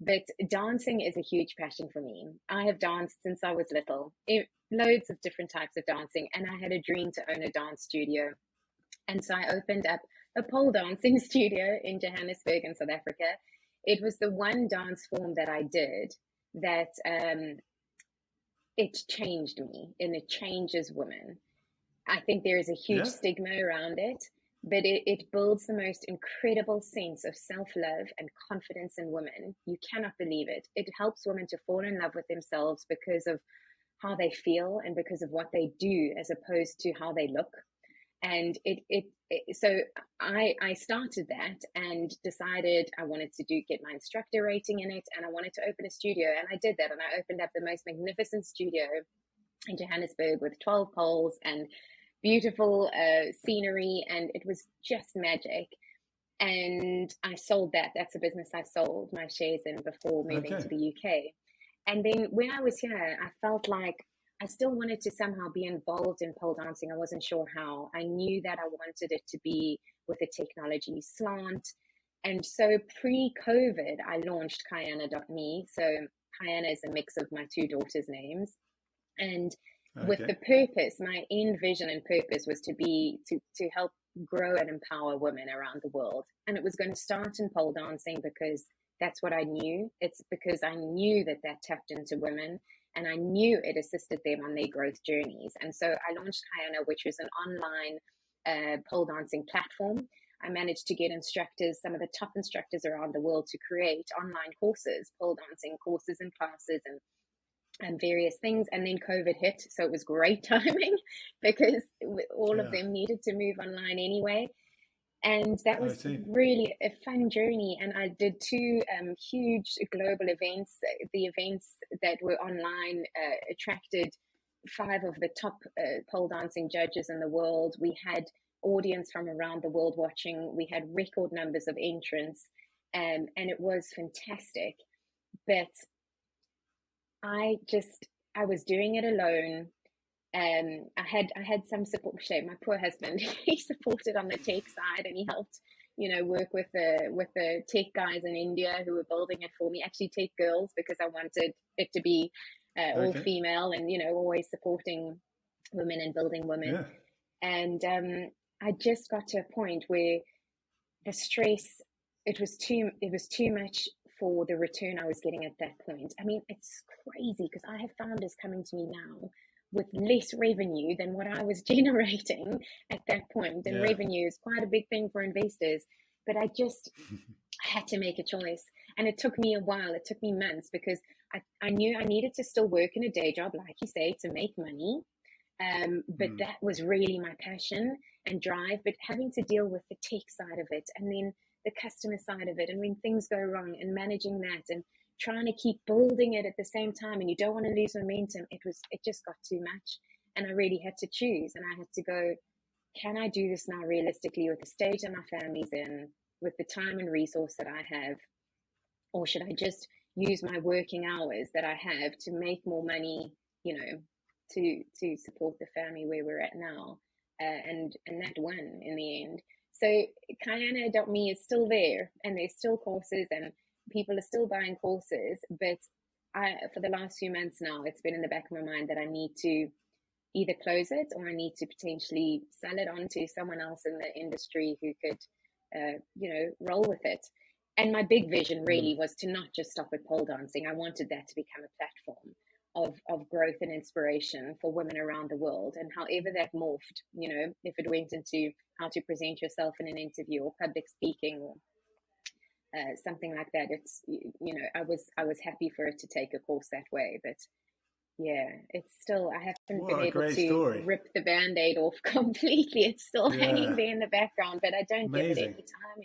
But dancing is a huge passion for me. I have danced since I was little, loads of different types of dancing, and I had a dream to own a dance studio. And so I opened up a pole dancing studio in Johannesburg in South Africa. It was the one dance form that I did that it changed me and it changes women. I think there is a huge Yeah. stigma around it, but it builds the most incredible sense of self love and confidence in women. You cannot believe it. It helps women to fall in love with themselves because of how they feel and because of what they do as opposed to how they look. And so I started that and decided I wanted to get my instructor rating in it, and I wanted to open a studio, and I did that, and I opened up the most magnificent studio in Johannesburg with 12 poles and beautiful scenery, and it was just magic. And I sold that. That's a business I sold my shares in before moving Okay. to the UK. And then when I was here, I felt like I still wanted to somehow be involved in pole dancing. I wasn't sure how. I knew that I wanted it to be with a technology slant. And so pre-COVID, I launched Kayana.me. So Kayana is a mix of my two daughters' names. And with Okay. the purpose, my end vision and purpose was to help grow and empower women around the world. And it was going to start in pole dancing because that's what I knew. It's because I knew that tapped into women, and I knew it assisted them on their growth journeys. And so I launched Kayana, which was an online pole dancing platform. I managed to get instructors, some of the top instructors around the world, to create online courses, pole dancing courses and classes, and various things. And then COVID hit, so it was great timing because all of Yeah. them needed to move online anyway. And that I was see. really a fun journey. And I did two huge global events. The events that were online attracted five of the top pole dancing judges in the world. We had audience from around the world watching. We had record numbers of entrants, and it was fantastic. But I was doing it alone. I had some support. Shame, my poor husband, he supported on the tech side, and he helped, work with the tech guys in India who were building it for me. Actually, tech girls, because I wanted it to be all Okay. female, and always supporting women and building women. Yeah. And I just got to a point where the stress, it was too much for the return I was getting at that point. I mean, it's crazy because I have founders coming to me now with less revenue than what I was generating at that point. And Yeah. revenue is quite a big thing for investors. But I had to make a choice. And it took me a while. It took me months because I knew I needed to still work in a day job, like you say, to make money. But Mm. that was really my passion and drive. But having to deal with the tech side of it, and then the customer side of it, and when things go wrong, and managing that, and trying to keep building it at the same time, and you don't want to lose momentum, it just got too much. And I really had to choose, and I had to go, can I do this now realistically with the stage that my family's in, with the time and resource that I have, or should I just use my working hours that I have to make more money, you know, to support the family where we're at now, and that won in the end. So Kayana.me is still there, and there's still courses, and people are still buying courses. But for the last few months now, it's been in the back of my mind that I need to either close it, or I need to potentially sell it on to someone else in the industry who could, roll with it. And my big vision Mm. really was to not just stop at pole dancing. I wanted that to become a platform of growth and inspiration for women around the world. And however that morphed, if it went into how to present yourself in an interview or public speaking, or something like that, I was happy for it to take a course that way. But yeah, it's still, I haven't been What a able great to story. rip the band-aid off completely. It's still hanging Yeah. there in the background, but I don't give it any Amazing. time